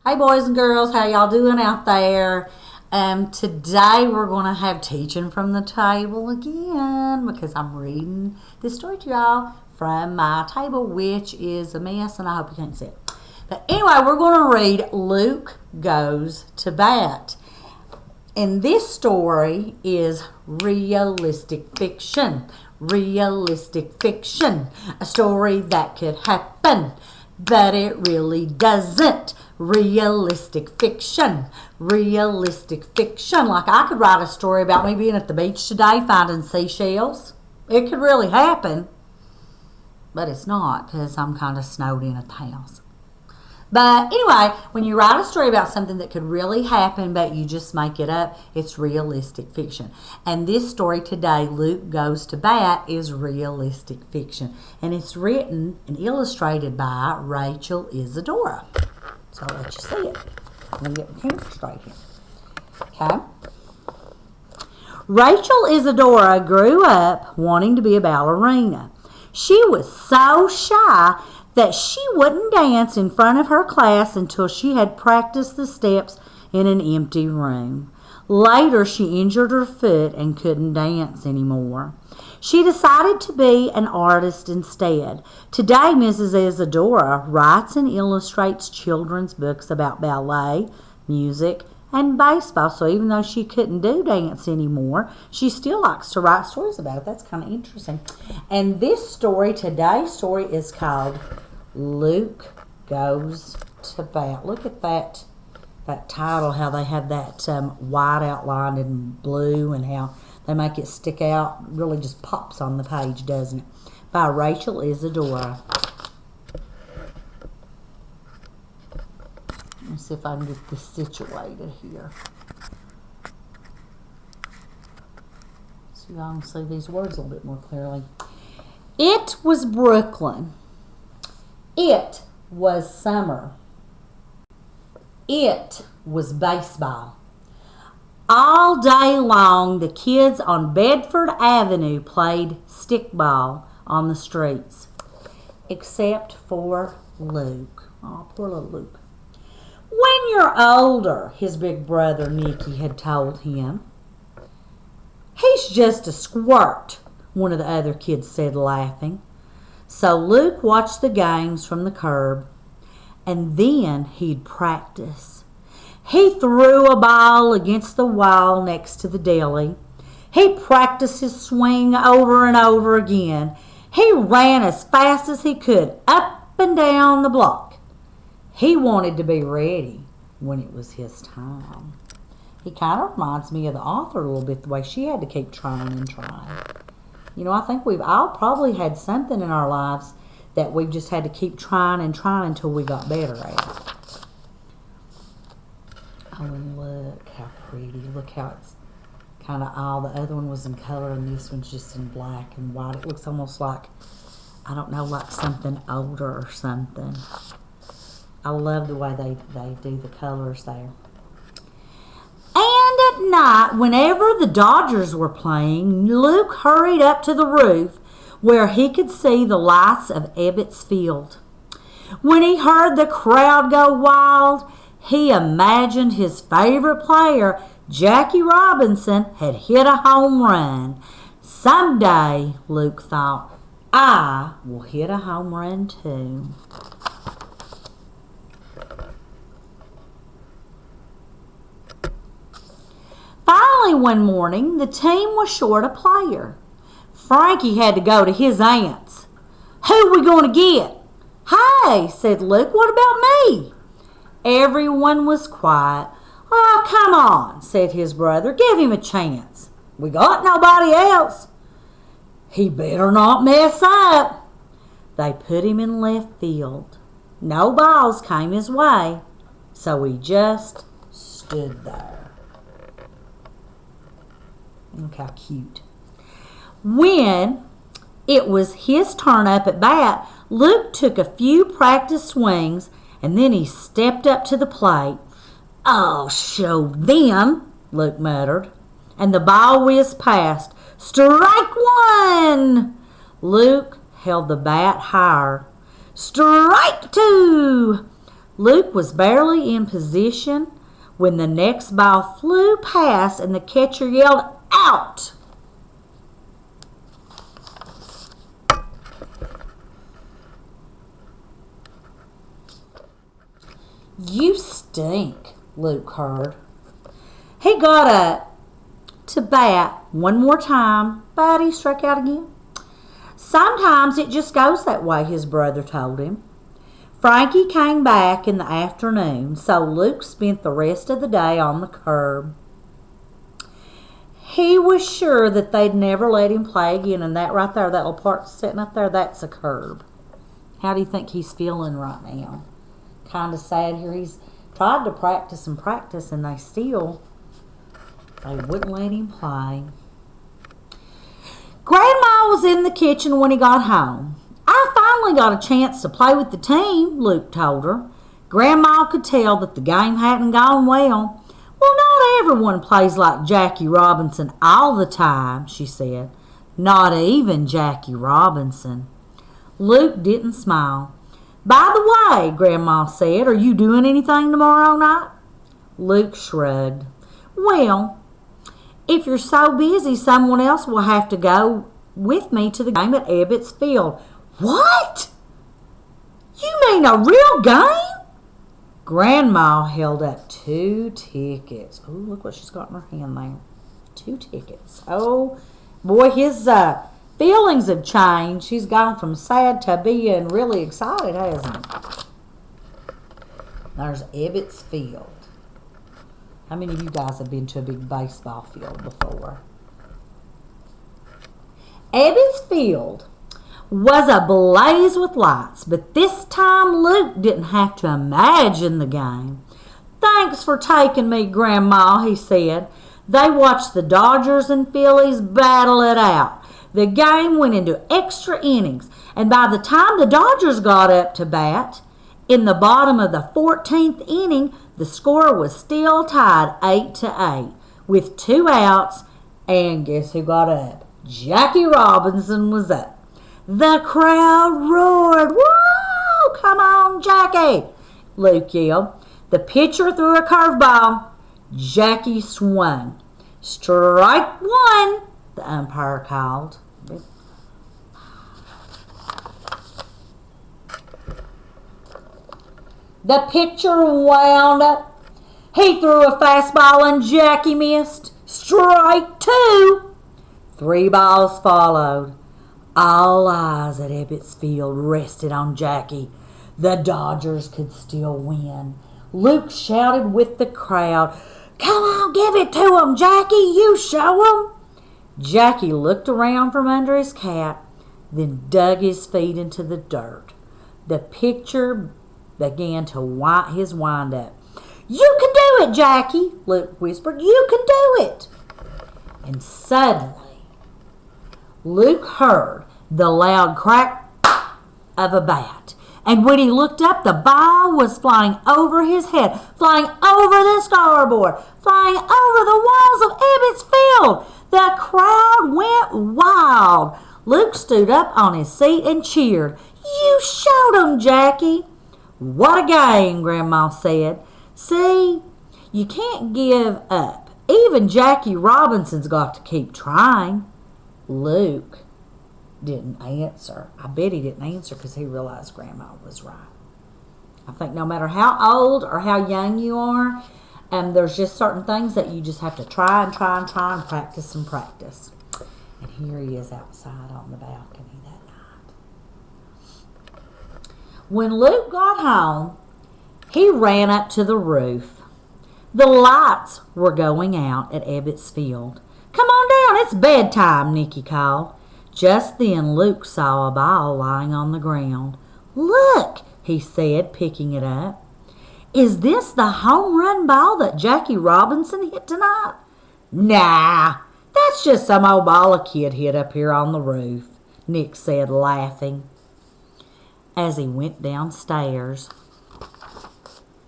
Hey boys and girls, how y'all doing out there? Today we're going to have teaching from the table again because I'm reading this story to y'all from my table, which is a mess and I hope you can't see it. But anyway, we're going to read Luke Goes to Bat. And this story is realistic fiction. Realistic fiction. A story that could happen, but it really doesn't. Realistic fiction. Realistic fiction. Like I could write a story about me being at the beach today finding seashells. It could really happen, but it's not because I'm kind of snowed in at the house. But anyway, when you write a story about something that could really happen but you just make it up, it's realistic fiction. And this story today, Luke Goes to Bat, is realistic fiction. And it's written and illustrated by Rachel Isadora. So I'll let you see it. I'm going to get my camera straight here. Okay? Rachel Isadora grew up wanting to be a ballerina. She was so shy that she wouldn't dance in front of her class until she had practiced the steps in an empty room. Later, she injured her foot and couldn't dance anymore. She decided to be an artist instead. Today, Mrs. Isadora writes and illustrates children's books about ballet, music, and baseball. So even though she couldn't do dance anymore, she still likes to write stories about it. That's kind of interesting. And this story, today's story, is called Luke Goes to Bat. Look at that title, how they have that white outlined in blue and how they make it stick out. It really just pops on the page, doesn't it? By Rachel Isadora. Let's see if I can get this situated here. So y'all can see these words a little bit more clearly. It was Brooklyn. It was summer. It was baseball. All day long, the kids on Bedford Avenue played stickball on the streets. Except for Luke. Oh, poor little Luke. When you're older, his big brother Nicky had told him. He's just a squirt, one of the other kids said, laughing. So Luke watched the games from the curb, and then he'd practice. He threw a ball against the wall next to the deli. He practiced his swing over and over again. He ran as fast as he could up and down the block. He wanted to be ready when it was his time. He kind of reminds me of the author a little bit, the way she had to keep trying and trying. You know, I think we've all probably had something in our lives that we've just had to keep trying and trying until we got better at it. Oh, and look how pretty. Look how it's kind of all, the other one was in color and this one's just in black and white. It looks almost like, I don't know, like something older or something. I love the way they do the colors there. And at night, whenever the Dodgers were playing, Luke hurried up to the roof where he could see the lights of Ebbets Field. When he heard the crowd go wild, he imagined his favorite player, Jackie Robinson, had hit a home run. Someday, Luke thought, I will hit a home run too. Finally, one morning, the team was short a player. Frankie had to go to his aunt's. Who are we going to get? Hey, said Luke, what about me? Everyone was quiet. Oh, come on, said his brother. Give him a chance. We got nobody else. He better not mess up. They put him in left field. No balls came his way, so he just stood there. Look how cute. When it was his turn up at bat, Luke took a few practice swings and then he stepped up to the plate. I'll show them, Luke muttered. And the ball whizzed past. Strike one! Luke held the bat higher. Strike two! Luke was barely in position when the next ball flew past and the catcher yelled, "Out!" "You stink," Luke heard. He got up to bat one more time, but he struck out again. "Sometimes it just goes that way," his brother told him. Frankie came back in the afternoon, so Luke spent the rest of the day on the curb. He was sure that they'd never let him play again, and that right there, that little part sitting up there, that's a curb. How do you think he's feeling right now? Kind of sad here. He's tried to practice and practice, and they wouldn't let him play. Grandma was in the kitchen when he got home. "I finally got a chance to play with the team," Luke told her. Grandma could tell that the game hadn't gone well. "Well, not everyone plays like Jackie Robinson all the time," she said. "Not even Jackie Robinson." Luke didn't smile. "By the way," Grandma said, "are you doing anything tomorrow night?" Luke shrugged. "Well, if you're so busy, someone else will have to go with me to the game at Ebbets Field." "What? You mean a real game?" Grandma held up 2 tickets. Oh, look what she's got in her hand there. 2 tickets. Oh, boy, his feelings have changed. He's gone from sad to being really excited, hasn't he? There's Ebbets Field. How many of you guys have been to a big baseball field before? Ebbets Field was ablaze with lights, but this time Luke didn't have to imagine the game. "Thanks for taking me, Grandma," he said. They watched the Dodgers and Phillies battle it out. The game went into extra innings, and by the time the Dodgers got up to bat, in the bottom of the 14th inning, the score was still tied 8-8 with 2 outs, and guess who got up? Jackie Robinson was up. The crowd roared. "Woo! Come on, Jackie!" Luke yelled. The pitcher threw a curveball. Jackie swung. "Strike 1," the umpire called. The pitcher wound up. He threw a fastball and Jackie missed. "Strike 2." 3 balls followed. All eyes at Ebbets Field rested on Jackie. The Dodgers could still win. Luke shouted with the crowd, "Come on, give it to 'em, Jackie, you show 'em." Jackie looked around from under his cap, then dug his feet into the dirt. The pitcher began to wind his wind up. "You can do it, Jackie," Luke whispered. "You can do it." And suddenly, Luke heard the loud crack of a bat. And when he looked up, the ball was flying over his head, flying over the scoreboard, flying over the walls of Ebbets Field. The crowd went wild. Luke stood up on his seat and cheered. "You showed 'em, Jackie." "What a game," Grandma said. "See, you can't give up. Even Jackie Robinson's got to keep trying." Luke didn't answer. I bet he didn't answer because he realized Grandma was right. I think no matter how old or how young you are, there's just certain things that you just have to try and try and try and practice and practice. And here he is outside on the balcony that night. When Luke got home, he ran up to the roof. The lights were going out at Ebbets Field. "Come on down, it's bedtime," Nicky called. Just then Luke saw a ball lying on the ground. "Look," he said, picking it up. "Is this the home run ball that Jackie Robinson hit tonight?" "Nah, that's just some old ball a kid hit up here on the roof," Nick said, laughing. As he went downstairs,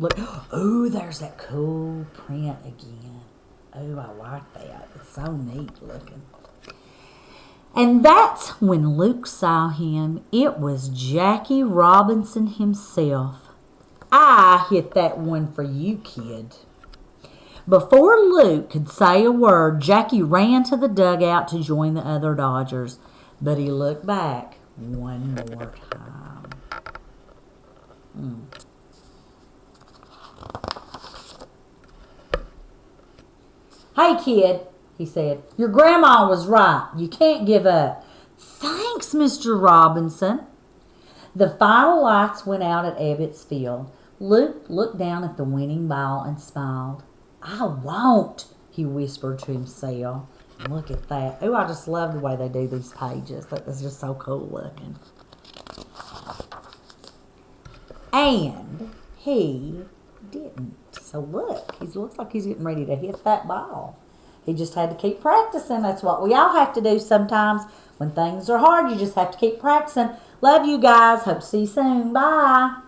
look, oh, there's that cool print again. Oh, I like that. It's so neat looking. And that's when Luke saw him. It was Jackie Robinson himself. I hit that one for you, kid. Before Luke could say a word, Jackie ran to the dugout to join the other Dodgers, but he looked back one more time. Hey, kid, he said, your grandma was right. You can't give up. Thanks, Mr. Robinson. The final lights went out at Ebbets Field. Luke looked down at the winning ball and smiled. I won't, he whispered to himself. Look at that. Oh, I just love the way they do these pages. That's just so cool looking. And he didn't. So look, he looks like he's getting ready to hit that ball. He just had to keep practicing. That's what we all have to do sometimes. When things are hard, you just have to keep practicing. Love you guys. Hope to see you soon. Bye.